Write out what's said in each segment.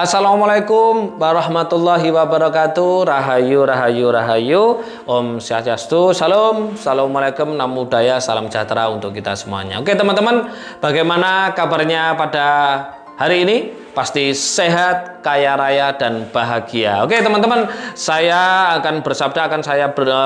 Assalamualaikum warahmatullahi wabarakatuh. Rahayu, rahayu, rahayu. Om Swastiastu, salam, assalamualaikum, namo buddhaya, salam sejahtera untuk kita semuanya. Oke teman-teman, bagaimana kabarnya pada hari ini? Pasti sehat, kaya raya, dan bahagia. Oke teman-teman, saya akan bersabda,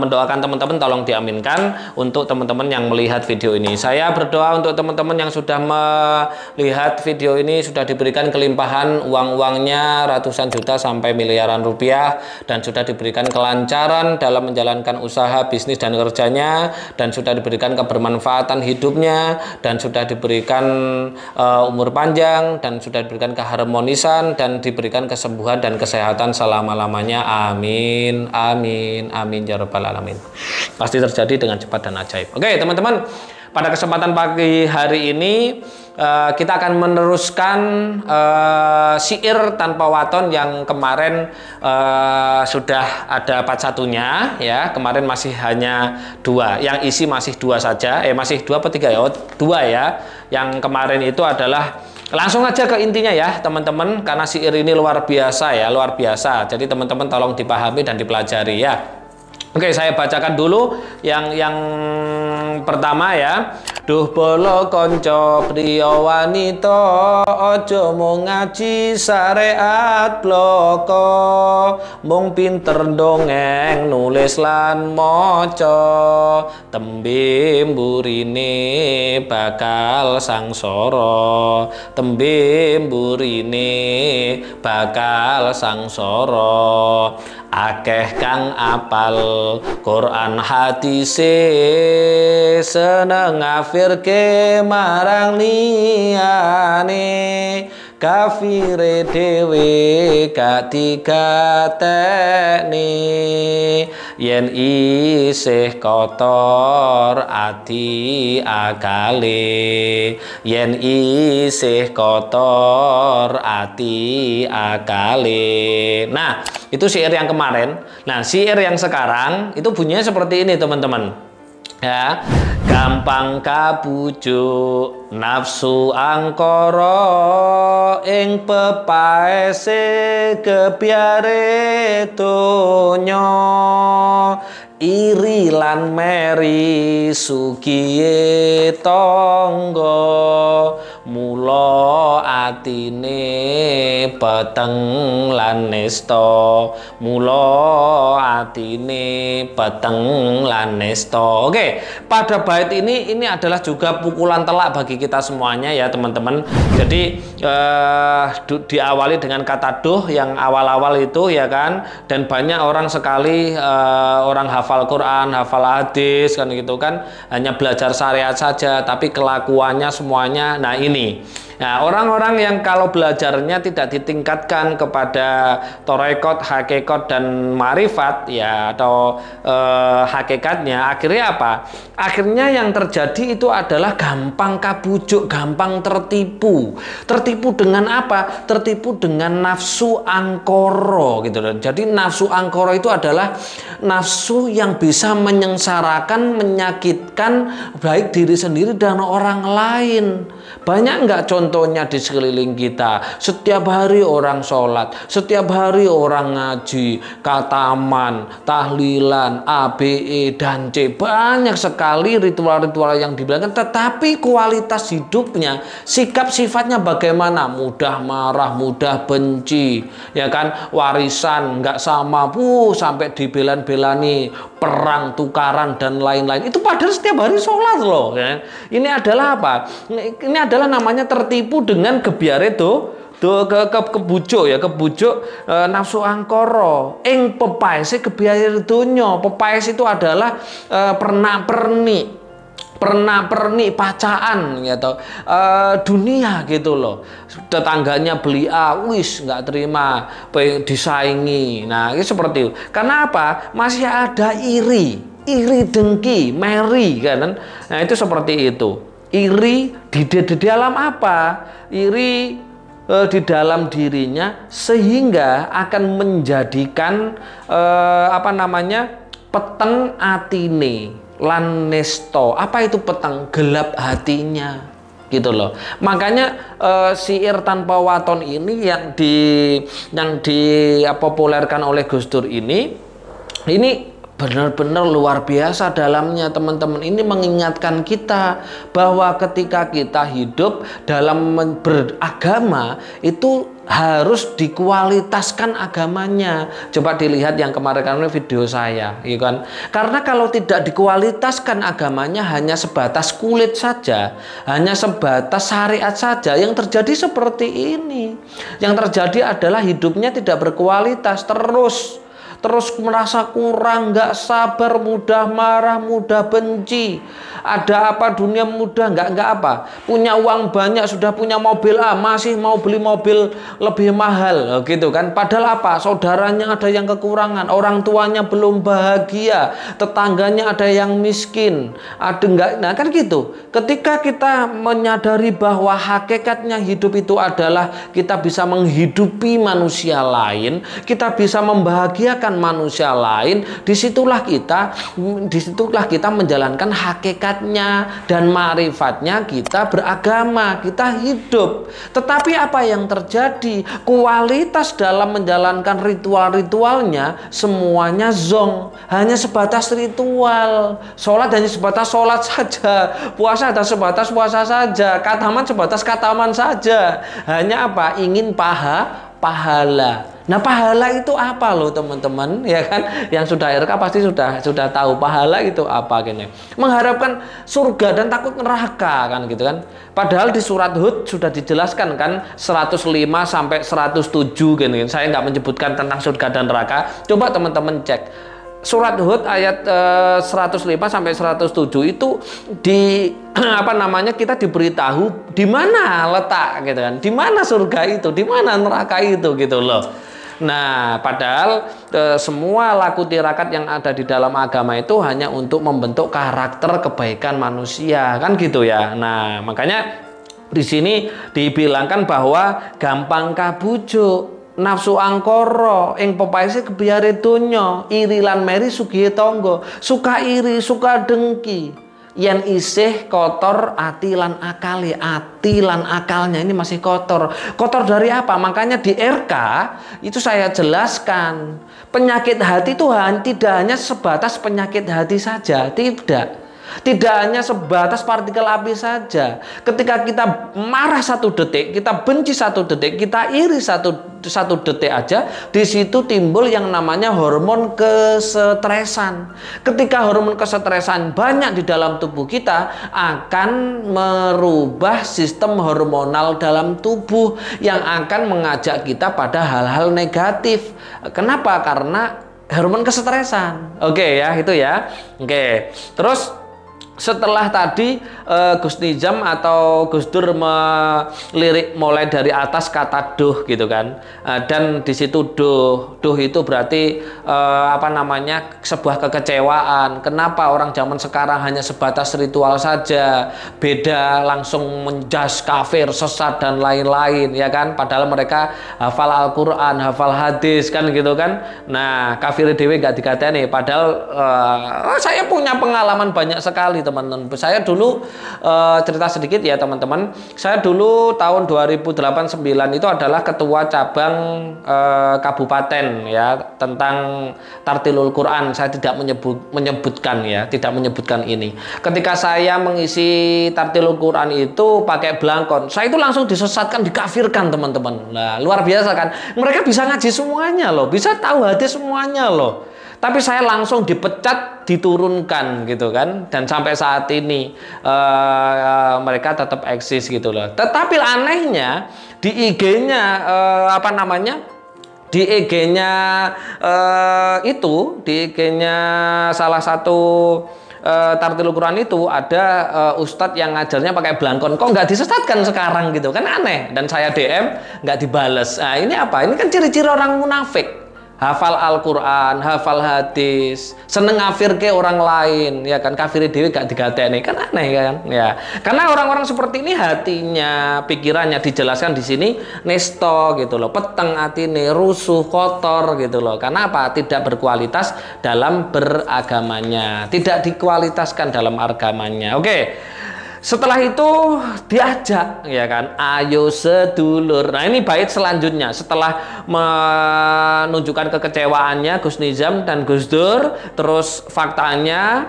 mendoakan teman-teman, tolong diaminkan untuk teman-teman yang melihat video ini. Saya berdoa untuk teman-teman yang sudah melihat video ini, sudah diberikan kelimpahan uang-uangnya ratusan juta sampai miliaran rupiah, dan sudah diberikan kelancaran dalam menjalankan usaha, bisnis, dan kerjanya, dan sudah diberikan kebermanfaatan hidupnya, dan sudah diberikan umur panjang, dan sudah diberikan keharmonisan, dan diberikan kesembuhan dan kesehatan selama-lamanya. Amin, amin, amin ya rabbal alamin. Pasti terjadi dengan cepat dan ajaib. Oke teman-teman, pada kesempatan pagi hari ini kita akan meneruskan syair tanpa waton yang kemarin sudah ada part satunya ya. Kemarin masih hanya 2, yang isi masih 2 saja. Masih 2 atau 3 ya? Oh, 2 ya. Yang kemarin itu adalah, langsung aja ke intinya ya teman-teman, karena syair ini luar biasa ya, luar biasa. Jadi teman-teman tolong dipahami dan dipelajari ya. Oke, saya bacakan dulu yang pertama ya. Duh bolo konco priya wanita, aja mung ngaji syariat bloko, mung pinter dongeng nulis lan maca, tembe mburine bakal sangsara, tembe mburine bakal sangsara. Akeh kang apal Quran hadise, seneng ngafirke marang liyane, kafire dhewe gak digatekne, yen isih kotor ati akale, yen isih kotor ati akale. Nah, itu syair yang kemarin. Nah, syair yang sekarang itu bunyinya seperti ini teman-teman ya. Gampang kabujuk nafsu angkara, ing pepaese kebyare donya, iri lan meri sugiye tangga, mula atine peteng lan nesta, mula atine peteng lan nesta. Oke, pada bait ini adalah juga pukulan telak bagi kita semuanya ya teman-teman. Jadi diawali dengan kata duh yang awal-awal itu ya kan, dan banyak orang sekali orang hafal Quran, hafal hadis kan gitu kan, hanya belajar syariat saja tapi kelakuannya semuanya. Nah ini, nah orang-orang yang kalau belajarnya tidak ditingkatkan kepada torekot, hakikat, dan marifat ya, atau hakikatnya, akhirnya apa? Akhirnya yang terjadi itu adalah gampang kabujuk, gampang tertipu. Tertipu dengan apa? Tertipu dengan nafsu angkoro gitu loh. Jadi nafsu angkoro itu adalah nafsu yang bisa menyengsarakan, menyakitkan baik diri sendiri dan orang lain. Banyak nggak contohnya di sekeliling kita? Setiap hari orang sholat, setiap hari orang ngaji, kataman, tahlilan, ABE, dan C. Banyak sekali ritual-ritual yang dibilangkan, tetapi kualitas hidupnya, sikap sifatnya bagaimana? Mudah marah, mudah benci, ya kan? Warisan nggak sama, sampai dibelan-belani, perang, tukaran, dan lain-lain. Itu padahal setiap hari sholat loh. Ya. Ini adalah apa? Ini adalah namanya tertipu dengan gebyare kebujuk ya, kebujuk nafsu angkara ing pepaese gebyare donya. Pepaes itu adalah pernak-pernik pacaan gitu, dunia gitu loh. Tetangganya beli wis nggak terima, disaingi. Nah ini seperti itu. Karena apa? Masih ada iri dengki, meri kan. Nah itu seperti itu. Iri di dalam apa? Iri di dalam dirinya, sehingga akan menjadikan peteng atine lan nesto. Apa itu peteng? Gelap hatinya. gitu loh. Makanya syair tanpa waton ini yang dipopulerkan oleh Gus Dur ini benar-benar luar biasa dalamnya, teman-teman. Ini mengingatkan kita bahwa ketika kita hidup dalam beragama itu harus dikualitaskan agamanya. Coba dilihat yang kemarin video saya, ya kan? Karena kalau tidak dikualitaskan agamanya, hanya sebatas kulit saja, hanya sebatas syariat saja, yang terjadi seperti ini. Yang terjadi adalah hidupnya tidak berkualitas, terus merasa kurang, nggak sabar, mudah marah, mudah benci. Ada apa dunia mudah, nggak apa. Punya uang banyak, sudah punya mobil A, masih mau beli mobil lebih mahal, gitu kan. Padahal apa? Saudaranya ada yang kekurangan, orang tuanya belum bahagia, tetangganya ada yang miskin, ada nggak? Nah kan gitu. Ketika kita menyadari bahwa hakikatnya hidup itu adalah kita bisa menghidupi manusia lain, kita bisa membahagiakan manusia lain, disitulah kita menjalankan hakikatnya dan ma'rifatnya kita beragama, kita hidup. Tetapi apa yang terjadi? Kualitas dalam menjalankan ritual-ritualnya semuanya zong, hanya sebatas ritual. Sholat hanya sebatas sholat saja, puasa hanya sebatas puasa saja, khataman sebatas khataman saja. Hanya apa? Ingin pahala. Nah, pahala itu apa loh teman-teman, ya kan? Yang sudah RK pasti sudah tahu pahala itu apa gini. Mengharapkan surga dan takut neraka kan gitu kan. Padahal di surat Hud sudah dijelaskan kan 105 sampai 107 gini. Saya nggak menyebutkan tentang surga dan neraka. Coba teman-teman cek. Surat Hud ayat 105 sampai 107 itu kita diberitahu di mana letak gitu kan. Di mana surga itu, di mana neraka itu gitu loh. Nah, padahal semua laku tirakat yang ada di dalam agama itu hanya untuk membentuk karakter kebaikan manusia, kan gitu ya. Nah, makanya di sini dibilangkan bahwa gampang kabujuk, nafsu angkara ing pepaese kebiare donya, iri lan meri sugih tangga, suka iri, suka dengki. Yen isih kotor ati lan akalnya ini masih kotor. Kotor dari apa? Makanya di RK itu saya jelaskan, penyakit hati itu tidak hanya sebatas penyakit hati saja, tidak hanya sebatas partikel api saja. Ketika kita marah 1 detik, kita benci 1 detik, kita iri satu detik aja, di situ timbul yang namanya hormon kesetresan. Ketika hormon kesetresan banyak di dalam tubuh kita, akan merubah sistem hormonal dalam tubuh yang akan mengajak kita pada hal-hal negatif. Kenapa? Karena hormon kesetresan. Oke ya, itu ya. Oke. Terus setelah tadi Gus Nizam atau Gus Dur melirik mulai dari atas kata duh gitu kan, dan di situ duh itu berarti sebuah kekecewaan. Kenapa orang zaman sekarang hanya sebatas ritual saja, beda langsung menjas kafir, sesat dan lain-lain ya kan, padahal mereka hafal Al-Quran, hafal hadis kan gitu kan. Nah, kafir dewe gak dikateni, padahal saya punya pengalaman banyak sekali teman-teman. Saya dulu cerita sedikit ya teman-teman. Saya dulu tahun 2008-9 itu adalah ketua cabang kabupaten ya tentang Tartilul Quran. Saya tidak menyebutkan ini. Ketika saya mengisi Tartilul Quran itu pakai belangkon, saya itu langsung disesatkan, dikafirkan teman-teman. Nah, luar biasa kan. Mereka bisa ngaji semuanya loh, bisa tahu hadis semuanya loh. Tapi saya langsung dipecat, diturunkan gitu kan, dan sampai saat ini mereka tetap eksis gitu loh. Tetapi anehnya di IG-nya di IG-nya salah satu Tartilul Quran itu ada ustadz yang ngajarnya pakai belangkon, kok nggak disesatkan sekarang gitu kan, aneh. Dan saya DM nggak dibales. Nah ini apa? Ini kan ciri-ciri orang munafik. Hafal Al-Quran, hafal hadis, seneng ngafir ke orang lain, ya kan, kafir dewi gak digateni, kan aneh kan, ya. Karena orang-orang seperti ini hatinya, pikirannya dijelaskan di sini nesto gitu loh, peteng atine, rusuh, kotor gitu loh. Karena apa? Tidak berkualitas dalam beragamanya, tidak dikualitaskan dalam agamanya. Oke. Setelah itu diajak, ya kan, ayo sedulur. Nah ini bait selanjutnya setelah menunjukkan kekecewaannya Gus Nizam dan Gus Dur, terus faktanya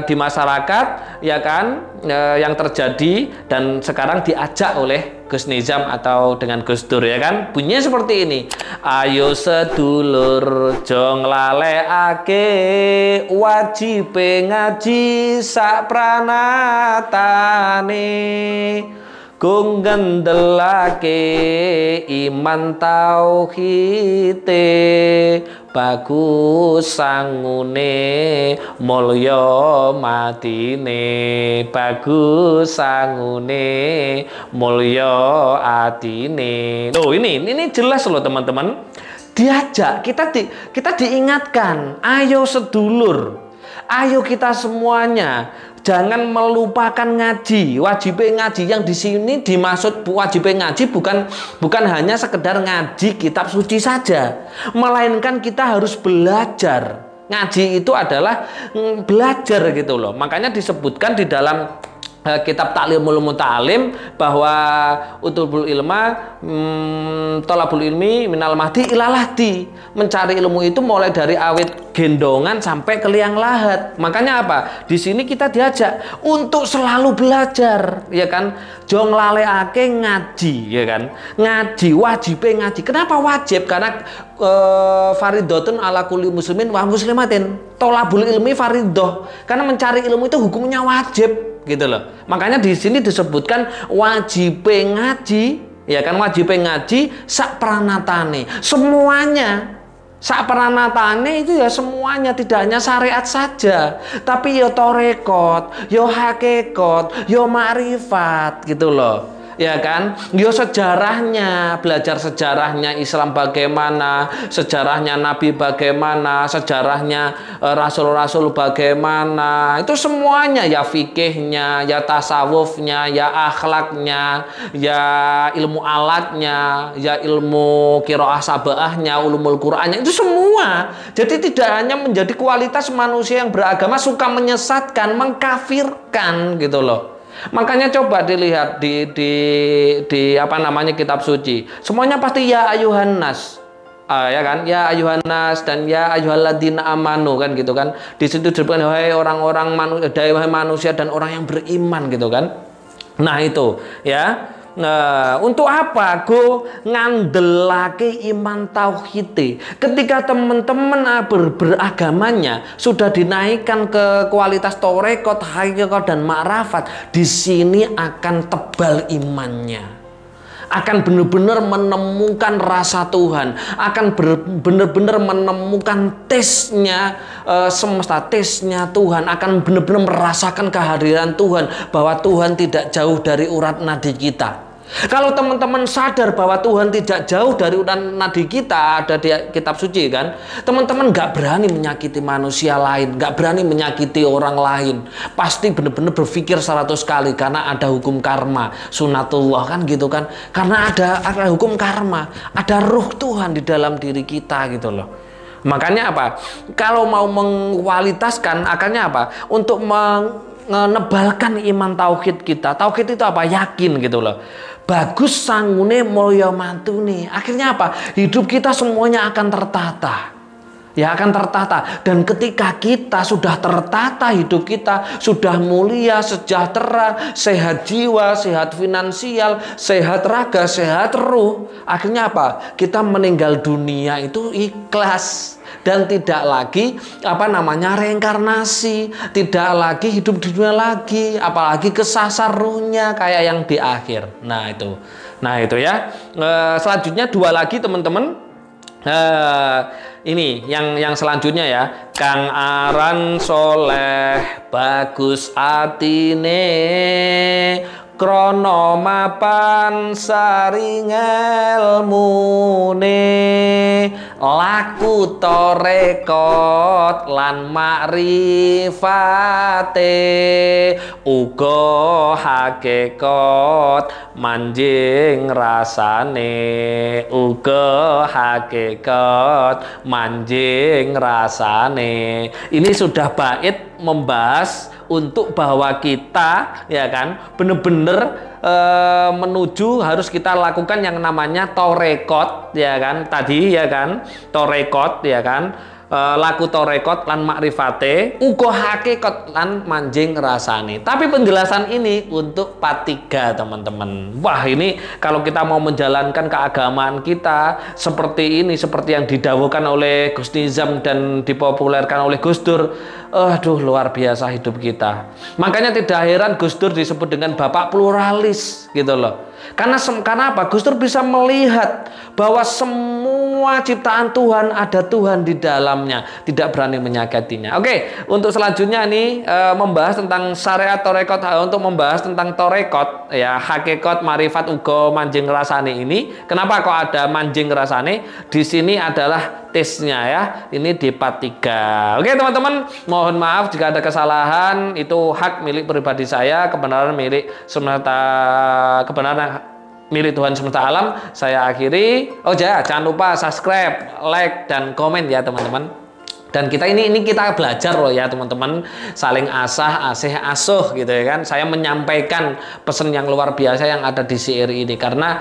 di masyarakat, ya kan, yang terjadi, dan sekarang diajak oleh Gus Nizam atau dengan Gus Dur, ya kan, bunyinya seperti ini. Ayo sedulur jong lalekake wajib ngaji sak pranatane, kung ngendelake iman tauhite, bagus sangune mulya matine, bagus sangune mulya atine. Loh ini jelas loh teman-teman. Diajak, kita diingatkan, ayo sedulur, ayo kita semuanya jangan melupakan ngaji. Wajib ngaji yang di sini dimaksud wajib ngaji bukan hanya sekedar ngaji kitab suci saja, melainkan kita harus belajar. Ngaji itu adalah belajar gitu loh. Makanya disebutkan di dalam kitab Ta'limul Muta'alim bahwa utubul ilma tolabul ilmi minal mahdi ilalahdi, mencari ilmu itu mulai dari awit gendongan sampai ke liang lahat. Makanya apa? Di sini kita diajak untuk selalu belajar, ya kan? Jong laleake ngaji, ya kan? Ngaji, wajib ngaji. Kenapa wajib? Karena faridotun ala kulli muslimin wa muslimatin. Tolabul ilmi faridoh. Karena mencari ilmu itu hukumnya wajib, gitu loh. Makanya di sini disebutkan wajib ngaji, ya kan, wajib ngaji sak pranatane, semuanya. Sak pranatane itu ya semuanya, tidak hanya syariat saja, tapi yo torekot, yo hakikat, yo ma'rifat, gitu loh. Ya kan, yo sejarahnya, belajar sejarahnya Islam bagaimana, sejarahnya Nabi bagaimana, sejarahnya Rasul-Rasul bagaimana, itu semuanya, ya fikihnya, ya tasawufnya, ya akhlaknya, ya ilmu alatnya, ya ilmu qiraah sabaahnya, ulumul Qur'annya, itu semua. Jadi tidak hanya menjadi kualitas manusia yang beragama suka menyesatkan, mengkafirkan, gitu loh. Makanya coba dilihat di apa namanya kitab suci, semuanya pasti ya ayuhan nas, ya kan, ya ayuhan nas dan ya ayyuhalladzina amanu, kan gitu kan. Di situ disebutkan wahai orang-orang manusia dan orang yang beriman, gitu kan. Nah itu ya. Nah, untuk apa go ngandelake iman tauhid? Ketika teman-teman beragamanya sudah dinaikkan ke kualitas torekot, hakikat dan ma'rifat, di sini akan tebal imannya, akan benar-benar menemukan rasa Tuhan, akan benar-benar menemukan tesnya semesta, tesnya Tuhan, akan benar-benar merasakan kehadiran Tuhan, bahwa Tuhan tidak jauh dari urat nadi kita. Kalau teman-teman sadar bahwa Tuhan tidak jauh dari urat nadi kita, ada di kitab suci kan, teman-teman nggak berani menyakiti manusia lain, nggak berani menyakiti orang lain, pasti benar-benar berpikir 100 kali, karena ada hukum karma, sunatullah, kan gitu kan, karena ada hukum karma, ada ruh Tuhan di dalam diri kita, gitu loh. Makanya apa? Kalau mau mengkualitaskan, akannya apa? Untuk menebalkan iman tauhid kita. Tauhid itu apa? Yakin, gitu loh. Bagus sangune mulya mantune. Akhirnya apa? Hidup kita semuanya akan tertata. Ya akan tertata. Dan ketika kita sudah tertata, hidup kita sudah mulia, sejahtera, sehat jiwa, sehat finansial, sehat raga, sehat ruh, akhirnya apa? Kita meninggal dunia itu ikhlas. Dan tidak lagi apa namanya reinkarnasi, tidak lagi hidup di dunia lagi, apalagi kesasar ruhnya kayak yang di akhir. Nah itu ya. Selanjutnya dua lagi teman-teman. Ini yang selanjutnya ya. Kang aran soleh bagus atine, krono mapan saring ilmune, laku torekot lan makrifate, uga hakikat manjing rasane, uga hakikat manjing rasane. Ini sudah bait membahas untuk bahwa kita ya kan bener-bener menuju harus kita lakukan yang namanya torekot ya kan, tadi ya kan, torekot ya kan, laku torekot lan makrifate uga hakikat lan manjing rasane. Tapi penjelasan ini untuk part 3 teman-teman. Wah, ini kalau kita mau menjalankan keagamaan kita seperti ini, seperti yang didawuhkan oleh Gus Nizam dan dipopulerkan oleh Gus Dur, aduh luar biasa hidup kita. Makanya tidak heran Gus Dur disebut dengan bapak pluralis gitu loh. Karena apa? Gus Dur bisa melihat bahwa semua ciptaan Tuhan ada Tuhan di dalamnya, tidak berani menyakitinya. Oke, untuk selanjutnya nih membahas tentang syariat torekot, untuk membahas tentang torekot ya, hakikat marifat uga manjing rasane ini. Kenapa kok ada manjing rasane? Di sini adalah tesnya ya. Ini di part 3. Oke teman-teman, mohon maaf jika ada kesalahan, itu hak milik pribadi saya, kebenaran milik semesta, kebenaran milik Tuhan semesta alam. Saya akhiri. Oh ya, jangan lupa subscribe, like, dan komen ya teman-teman. Dan kita ini kita belajar loh ya teman-teman, saling asah, asih, asuh gitu ya kan. Saya menyampaikan pesan yang luar biasa yang ada di CRI ini karena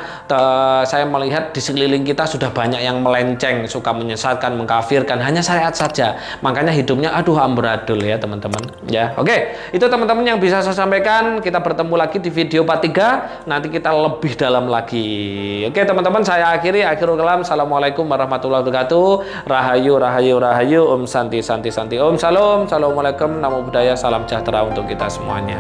saya melihat di sekeliling kita sudah banyak yang melenceng, suka menyesatkan, mengkafirkan, hanya syariat saja. Makanya hidupnya aduh amburadul ya teman-teman. Ya, oke. Itu teman-teman yang bisa saya sampaikan. Kita bertemu lagi di video part 3. Nanti kita lebih dalam lagi. Oke teman-teman, saya akhiri. Akhirul kalam. Assalamualaikum warahmatullahi wabarakatuh. Rahayu, rahayu, rahayu. Om Santi, Santi, Santi. Om Salam. Assalamualaikum. Namo Buddhaya. Salam sejahtera untuk kita semuanya.